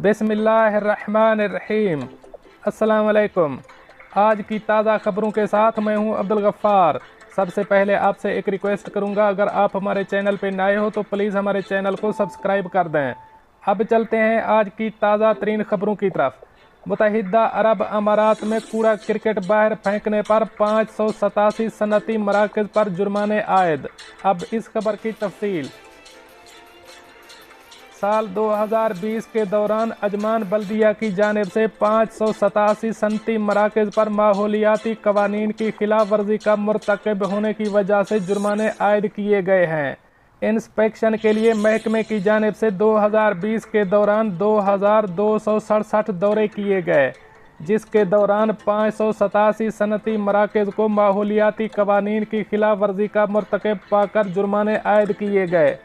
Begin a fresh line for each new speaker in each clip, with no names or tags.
बिस्मिल्लाहिर्रहमानिर्रहीम। अस्सलाम वालेकुम। आज की ताज़ा खबरों के साथ मैं हूं अब्दुल गफ्फार। सबसे पहले आपसे एक रिक्वेस्ट करूंगा, अगर आप हमारे चैनल पर नए हो तो प्लीज़ हमारे चैनल को सब्सक्राइब कर दें। अब चलते हैं आज की ताज़ा तरीन खबरों की तरफ। मुत्तहिदा अरब अमारात में कूड़ा क्रिकेट बाहर फेंकने पर 587 सनती मराकज़ पर जुर्माने आयद। अब इस खबर की तफसील। साल 2020 के दौरान अजमान बल्दिया की जानिब से 587 सनती मराकज़ पर माहौलियाती कवानीन की खिलाफ वर्जी का मुर्तकब होने की वजह से जुर्माने आयद किए गए हैं। इंस्पेक्शन के लिए महकमे की जानिब से 2020 के दौरान 2267 दौरे किए गए, जिसके दौरान 587 सनती मराकज़ को माहौलियाती कवानीन की खिलाफ वर्जी का मुर्तकब पाकर जुर्माने आयद किए गए।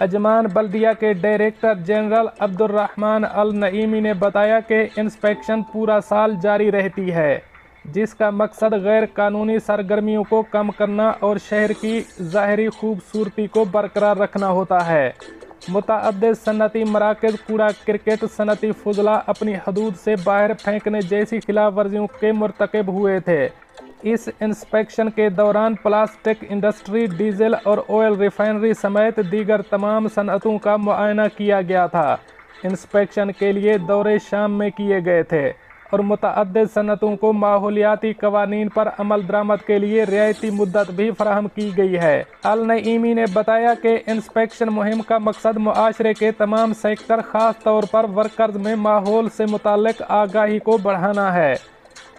अजमान बल्दिया के डायरेक्टर जनरल अब्दुर्रहमान अल नईमी ने बताया कि इंस्पेक्शन पूरा साल जारी रहती है, जिसका मकसद गैर कानूनी सरगर्मियों को कम करना और शहर की ज़ाहरी खूबसूरती को बरकरार रखना होता है। मुतअद्दिद सनती मराकज़ कूड़ा क्रिकेट सनती फुजला अपनी हदूद से बाहर फेंकने जैसी खिलाफ वर्जियों के मुर्तकब हुए थे। इस इंस्पेक्शन के दौरान प्लास्टिक इंडस्ट्री, डीजल और ऑयल रिफाइनरी समेत दीगर तमाम सनअतों का मुआयना किया गया था। इंस्पेक्शन के लिए दौरे शाम में किए गए थे और मुतअद्दिद सनअतों को माहौलियाती कवानीन पर अमल दरामद के लिए रियायती मुद्दत भी फराहम की गई है। अल नईमी ने बताया कि इंस्पेक्शन मुहिम का मकसद मुआशरे के तमाम सेक्टर, खास तौर पर वर्कर्स में माहौल से मुताल्लिक आगाही को बढ़ाना है।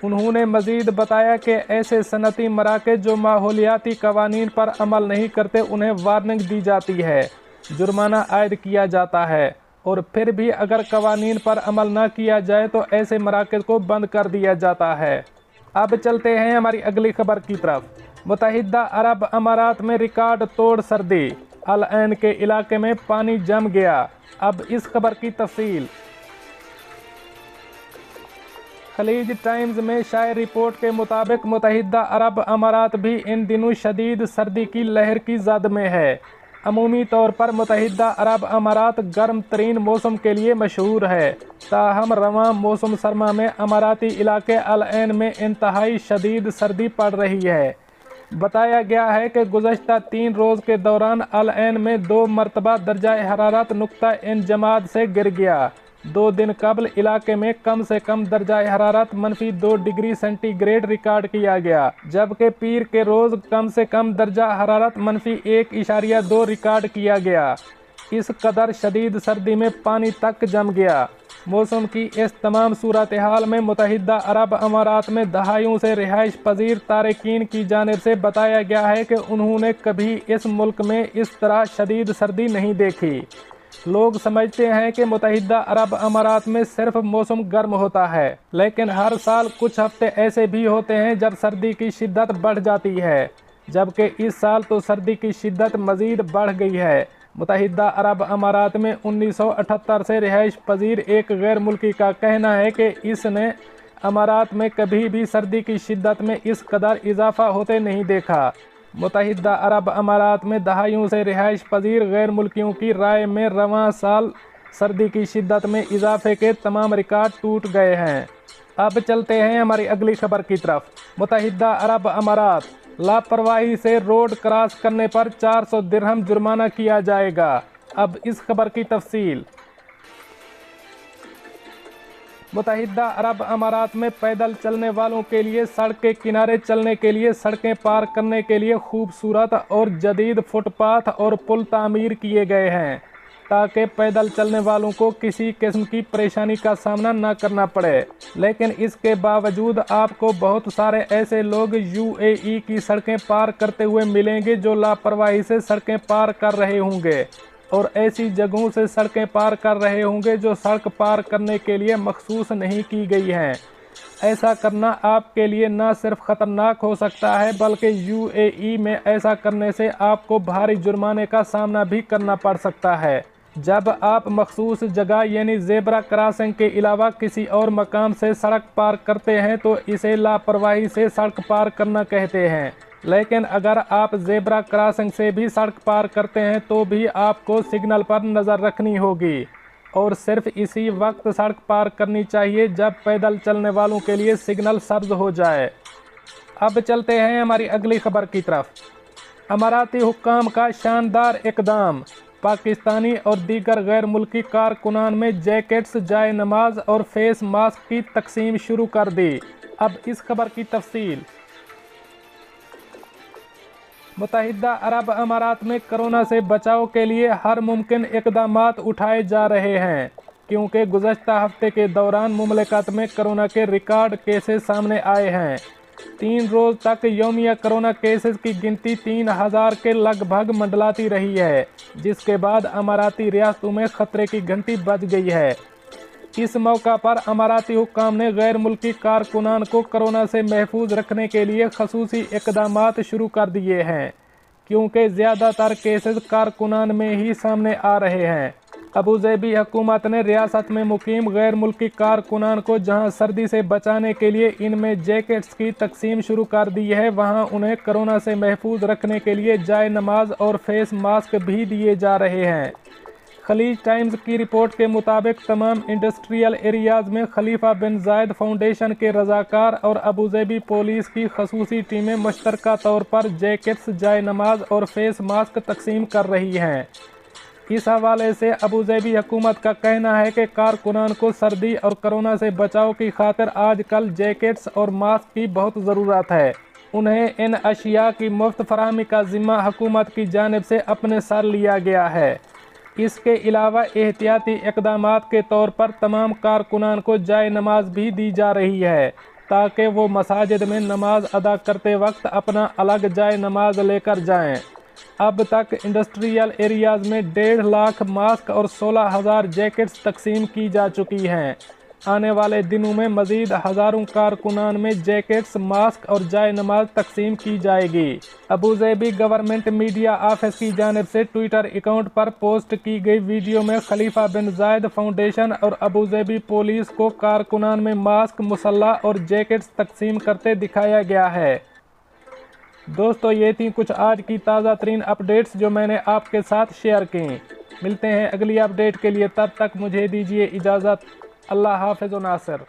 उन्होंने मजीद बताया कि ऐसे सनती मराकज़ जो माहौलियाती कवानीन पर अमल नहीं करते उन्हें वार्निंग दी जाती है, जुर्माना आयद किया जाता है और फिर भी अगर कवानीन पर अमल न किया जाए तो ऐसे मराकज़ को बंद कर दिया जाता है। अब चलते हैं हमारी अगली खबर की तरफ। मुत्तहिदा अरब अमारात में रिकॉर्ड तोड़ सर्दी, अल ऐन के इलाके में पानी जम गया। अब इस खबर की तफसील। खलीज टाइम्स में शाये रिपोर्ट के मुताबिक मुत्तहिदा अरब अमारात भी इन दिनों शदीद सर्दी की लहर की जद में है। अमूमी तौर पर मुत्तहिदा अरब अमारात गर्म तरीन मौसम के लिए मशहूर है, ताहम रवां मौसम सरमा में अमाराती इलाके अल ऐन में इंतहाई शदीद सर्दी पड़ रही है। बताया गया है कि गुज़श्ता 3 रोज़ के दौरान अल ऐन में 2 मरतबा दर्जा हरारत नुक्ता इंजमाद से गिर गया। 2 दिन कबल इलाके में कम से कम दर्जा हरारत -2 डिग्री सेंटीग्रेड रिकॉर्ड किया गया, जबकि पीर के रोज़ कम से कम दर्जा हरारत -1.2 रिकॉर्ड किया गया। इस कदर शदीद सर्दी में पानी तक जम गया। मौसम की इस तमाम सूरत हाल में मुत्तहिदा अरब अमारात में दहाइयों से रिहाइश पजीर तारकीन की जानिब से बताया गया है कि उन्होंने कभी इस मुल्क में इस तरह शदीद सर्दी नहीं देखी। लोग समझते हैं कि मुत्तहिदा अरब अमारात में सिर्फ मौसम गर्म होता है, लेकिन हर साल कुछ हफ्ते ऐसे भी होते हैं जब सर्दी की शिद्दत बढ़ जाती है, जबकि इस साल तो सर्दी की शिद्दत मज़ीद बढ़ गई है। मुत्तहिदा अरब अमारात में 1978 से रिहाइश पजीर एक गैर मुल्की का कहना है कि इसने अमारात में कभी भी सर्दी की शिद्दत में इस कदर इजाफा होते नहीं देखा। मुत्तहिदा अरब अमारात में दहाइयों से रिहाइश पजीर गैर मुल्कियों की राय में रवां साल सर्दी की शिद्दत में इजाफे के तमाम रिकॉर्ड टूट गए हैं। अब चलते हैं हमारी अगली खबर की तरफ। मुत्तहिदा अरब अमारात, लापरवाही से रोड क्रॉस करने पर 400 दिरहम जुर्माना किया जाएगा। अब इस खबर की तफसील। मुत्तहिदा अरब अमारात में पैदल चलने वालों के लिए सड़क के किनारे चलने के लिए, सड़कें पार करने के लिए खूबसूरत और जदीद फुटपाथ और पुल तामीर किए गए हैं, ताकि पैदल चलने वालों को किसी किस्म की परेशानी का सामना न करना पड़े। लेकिन इसके बावजूद आपको बहुत सारे ऐसे लोग UAE की सड़कें पार करते हुए मिलेंगे जो लापरवाही से सड़कें पार कर रहे होंगे और ऐसी जगहों से सड़कें पार कर रहे होंगे जो सड़क पार करने के लिए मखसूस नहीं की गई हैं। ऐसा करना आपके लिए न सिर्फ ख़तरनाक हो सकता है, बल्कि UAE में ऐसा करने से आपको भारी जुर्माने का सामना भी करना पड़ सकता है। जब आप मखसूस जगह यानी ज़ेब्रा क्रॉसिंग के अलावा किसी और मकाम से सड़क पार करते हैं तो इसे लापरवाही से सड़क पार करना कहते हैं। लेकिन अगर आप ज़ेब्रा क्रॉसिंग से भी सड़क पार करते हैं तो भी आपको सिग्नल पर नज़र रखनी होगी। और सिर्फ इसी वक्त सड़क पार करनी चाहिए जब पैदल चलने वालों के लिए सिग्नल सब्ज हो जाए। अब चलते हैं हमारी अगली खबर की तरफ। अमाराती हुक्काम का शानदार इक़दाम, पाकिस्तानी और दीगर गैर मुल्की कारकुनान में जैकेट्स, जाए नमाज और फेस मास्क की तकसीम शुरू कर दी। अब इस खबर की तफसील। मुत्तहिदा अरब अमारात में कोरोना से बचाव के लिए हर मुमकिन इक़दामात उठाए जा रहे हैं, क्योंकि गुज़श्ता हफ्ते के दौरान मुमलिकत में कोरोना के रिकॉर्ड केसेस सामने आए हैं। 3 रोज़ तक यौमिया कोरोना केसेस की गिनती 3000 के लगभग मंडलाती रही है, जिसके बाद अमाराती रियासतों में खतरे की घंटी बज गई है। इस मौका पर अमाराती हुक्काम ने गैर मुल्की कारकुनान को कोरोना से महफूज रखने के लिए खसूसी इक़दामात शुरू कर दिए हैं, क्योंकि ज़्यादातर केसेस कारकुनान में ही सामने आ रहे हैं। अबूज़ेबी हुकूमत ने रियासत में मुकीम गैर मुल्की कारकुनान को जहां सर्दी से बचाने के लिए इनमें जैकेट्स की तकसीम शुरू कर दी है, वहां उन्हें कोरोना से महफूज रखने के लिए जाए नमाज और फेस मास्क भी दिए जा रहे हैं। खलीज टाइम्स की रिपोर्ट के मुताबिक तमाम इंडस्ट्रियल एरियाज़ में खलीफा बिन जायद फाउंडेशन के रज़ाकार और अबूज़ेबी पुलिस की खसूसी टीमें मुश्तरका तौर पर जैकेट्स, जाए नमाज और फेस मास्क तकसीम कर रही हैं। इस हवाले से अबूज़ेबी हुकूमत का कहना है कि कारकुनान को सर्दी और कोरोना से बचाव की खातिर आजकल जैकेट्स और मास्क की बहुत ज़रूरत है। उन्हें इन अशिया की मुफ्त फराहमी का ज़िम्मा हुकूमत की जानिब से अपने सर लिया गया है। इसके अलावा एहतियाती इक़दामात के तौर पर तमाम कारकुनान को जाए नमाज भी दी जा रही है, ताकि वो मसाजिद में नमाज अदा करते वक्त अपना अलग जाए नमाज लेकर जाएं। अब तक इंडस्ट्रियल एरियाज़ में 1.5 लाख मास्क और 16,000 जैकेट्स तकसीम की जा चुकी हैं। आने वाले दिनों में मज़ीद हज़ारों कारकुनान में जैकेट्स, मास्क और जाए नमाज तकसीम की जाएगी। अबूज़ेबी गवर्नमेंट मीडिया ऑफिस की जानिब से ट्विटर अकाउंट पर पोस्ट की गई वीडियो में खलीफा बिन जायद फाउंडेशन और अबूज़ेबी पुलिस को कारकुनान में मास्क, मुसल्ला और जैकेट्स तकसीम करते दिखाया गया है। दोस्तों, ये थी कुछ आज की ताज़ा तरीन अपडेट्स जो मैंने आपके साथ शेयर की। मिलते हैं अगली अपडेट के लिए, तब तक मुझे दीजिए इजाज़त। अल्लाह हाफ़िज़ व नासिर।